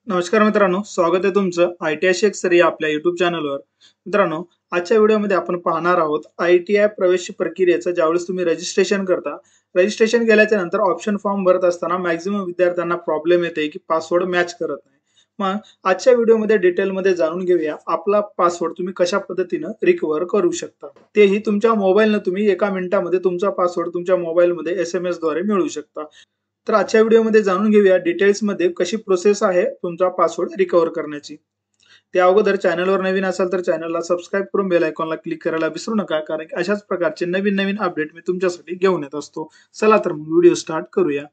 नमस्कार मित्रांनो, स्वागत आहे तुमचं आयटीआय सरी आपल्या युट्यूब चॅनलवर. मित्रांनो, आजच्या व्हिडिओमध्ये आपण पाहणार आहोत आयटीआय प्रवेश प्रक्रियेचं. ज्यावेळेस तुम्ही रजिस्ट्रेशन करता, रजिस्ट्रेशन केल्याच्या नंतर ऑप्शन फॉर्म भरत असताना मॅक्झिमम विद्यार्थ्यांना प्रॉब्लेम येते की पासवर्ड मॅच करत नाही. मग आजच्या व्हिडिओमध्ये डिटेलमध्ये जाणून घेऊया आपला पासवर्ड तुम्ही कशा पद्धतीनं रिकव्हर करू शकता. तेही तुमच्या मोबाईलनं तुम्ही एका मिनिटामध्ये तुमचा पासवर्ड तुमच्या मोबाईलमध्ये SMS द्वारे मिळवू शकता. तर आजच्या व्हिडिओमध्ये जाणून घेऊया डिटेल्समध्ये कशी प्रोसेस आहे तुमचा पासवर्ड रिकव्हर करण्याची. त्या अगोदर चॅनलवर नवीन असाल तर चॅनलला सबस्क्राईब करून बेल आयकॉनला क्लिक करायला विसरू नका, कारण की अशाच प्रकारचे नवीन नवीन अपडेट मी तुमच्यासाठी घेऊन येत असतो. चला तर मग व्हिडिओ स्टार्ट करूया.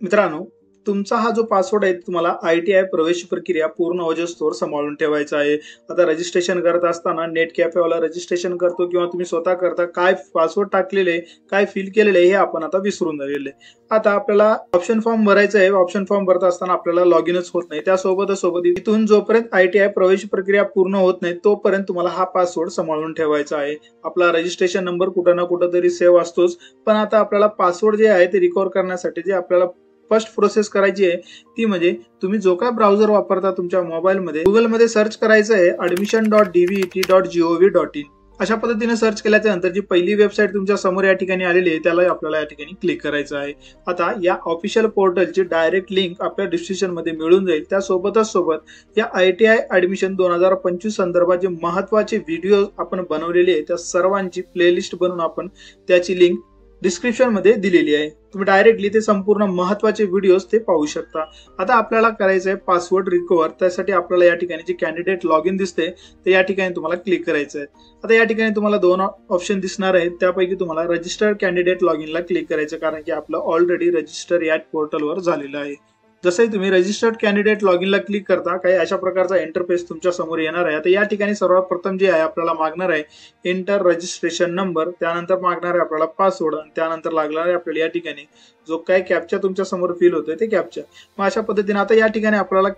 मित्रांनो, तुमचा हा जो पासवर्ड आहे तुम्हाला आयटीआय प्रवेश प्रक्रिया पूर्ण अवजस्तोवर सांभाळून ठेवायचा आहे. आता रजिस्ट्रेशन करत असताना नेट कॅफेवाला रजिस्ट्रेशन करतो किंवा तुम्ही स्वतः करता, काय पासवर्ड टाकलेले काय फिल केलेले हे आपण आता विसरून झालेले. आता आपल्याला ऑप्शन फॉर्म भरायचा आहे. ऑप्शन फॉर्म भरत असताना आपल्याला लॉग इनच होत नाही. त्यासोबत इथून जोपर्यंत आयटीआय प्रवेश प्रक्रिया पूर्ण होत नाही तोपर्यंत तुम्हाला हा पासवर्ड सांभाळून ठेवायचा आहे. आपला रजिस्ट्रेशन नंबर कुठं ना कुठं तरी सेव्ह असतोच, पण आता आपल्याला पासवर्ड जे आहे ते रिकव्हर करण्यासाठी जे आपल्याला फर्स्ट प्रोसेस करायची आहे ती म्हणजे तुम्ही जो काय ब्राउझर वापरता तुमच्या मोबाईलमध्ये गुगलमध्ये सर्च करायचं आहे admission.dvet.gov.in. अशा पद्धतीने सर्च केल्याच्या नंतर जी पहिली वेबसाईट तुमच्या समोर या ठिकाणी आलेली आहे त्याला आपल्याला या ठिकाणी क्लिक करायचं आहे. आता या ऑफिशियल पोर्टलची डायरेक्ट लिंक आपल्या डिस्क्रिप्शन मध्ये मिळून जाईल. त्यासोबत या आयटीआय ऍडमिशन 2025 संदर्भात जे महत्वाचे व्हिडिओ आपण बनवलेले आहे त्या सर्वांची प्लेलिस्ट बनवून आपण त्याची लिंक डिस्क्रिप्शन मध्ये दिलेली आहे. तुम्ही डायरेक्टली ते संपूर्ण महत्वाचे व्हिडिओज ते पाहू शकता. आता आपल्याला करायचं आहे पासवर्ड रिकव्हर. त्यासाठी आपल्याला या ठिकाणी जे कॅन्डिडेट लॉग इन दिसते ते या ठिकाणी तुम्हाला क्लिक करायचं आहे. आता या ठिकाणी तुम्हाला दोन ऑप्शन दिसणार आहेत. त्यापैकी तुम्हाला रजिस्टर कॅन्डिडेट लॉग इनला क्लिक करायचं, कारण की आपलं ऑलरेडी रजिस्टर या पोर्टलवर झालेलं आहे. जसंही तुम्ही रजिस्टर्ड कॅन्डिडेट लॉग इनला क्लिक करता काही अशा प्रकारचा इंटरफेस तुमच्या समोर येणार आहे. आता या ठिकाणी सर्वात प्रथम जे आहे आपल्याला मागणार आहे एंटर रजिस्ट्रेशन नंबर, त्यानंतर मागणार आहे आपल्याला पासवर्ड आणि त्यानंतर लागणार आहे आपल्याला या ठिकाणी जो काय कॅप्चा तुमच्या समोर फिल होतोय ते कॅप्चा. मग अशा पद्धतीने आता या ठिकाणी आपल्याला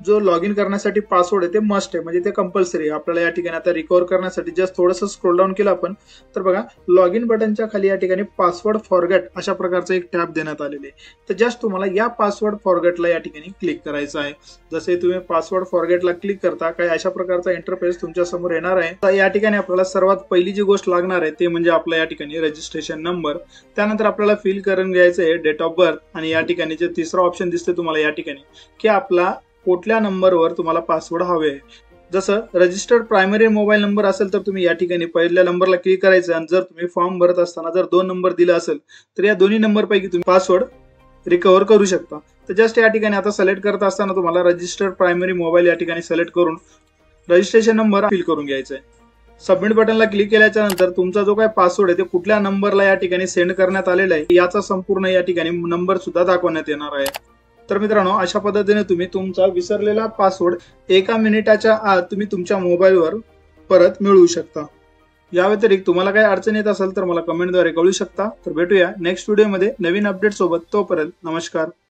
जो लॉग इन करण्यासाठी पासवर्ड आहे ते मस्ट आहे, म्हणजे ते कंपल्सरी आहे. आपल्याला या ठिकाणी आता रिकव्हर करण्यासाठी जस्ट थोडंसं स्क्रोल डाऊन केलं आपण तर बघा लॉग इन बटनच्या खाली या ठिकाणी पासवर्ड फॉरगेट अशा प्रकारचं एक टॅब देण्यात आलेले आहे. तर जस्ट तुम्हाला या पासवर्ड फॉरगेटला या ठिकाणी क्लिक करायचं आहे. जसे तुम्ही पासवर्ड फॉरगेटला क्लिक करता काही अशा प्रकारचा इंटरफेस तुमच्या समोर येणार आहे. तर या ठिकाणी आपल्याला सर्वात पहिली जी गोष्ट लागणार आहे ते म्हणजे आपला या ठिकाणी रजिस्ट्रेशन नंबर. त्यानंतर आपल्याला फिल करून घ्यायचं आहे डेट ऑफ बर्थ आणि या ठिकाणी जे तिसरा ऑप्शन दिसते तुम्हाला या ठिकाणी की आपला कुठल्या नंबरवर तुम्हाला पासवर्ड हवे आहे. जसं रजिस्टर्ड प्रायमरी मोबाईल नंबर असेल तर तुम्ही या ठिकाणी पहिल्या नंबरला क्लिक करायचं आणि जर तुम्ही फॉर्म भरत असताना जर 2 नंबर दिला असेल तर या दोन्ही नंबरपैकी तुम्ही पासवर्ड रिकव्हर करू शकता. तर जस्ट या ठिकाणी आता सिलेक्ट करत असताना तुम्हाला रजिस्टर्ड प्रायमरी मोबाईल या ठिकाणी सिलेक्ट करून रजिस्ट्रेशन नंबर फिल करून घ्यायचा आहे. सबमिट बटनला क्लिक केल्याच्या नंतर तुमचा जो काय पासवर्ड आहे ते कुठल्या नंबरला या ठिकाणी सेंड करण्यात आलेला आहे याचा संपूर्ण या ठिकाणी नंबर सुद्धा दाखवण्यात येणार आहे. तर मित्रांनो, अशा पद्धतीने तुम्ही तुमचा विसरलेला पासवर्ड एका मिनिटाच्या आत तुम्ही तुमच्या मोबाईलवर परत मिळवू शकता. या व्यतिरिक्त तुम्हाला काही अडचण येत असेल तर मला कमेंटद्वारे कळू शकता. तर भेटूया नेक्स्ट व्हिडिओमध्ये नवीन अपडेट सोबत. तोपर्यंत नमस्कार.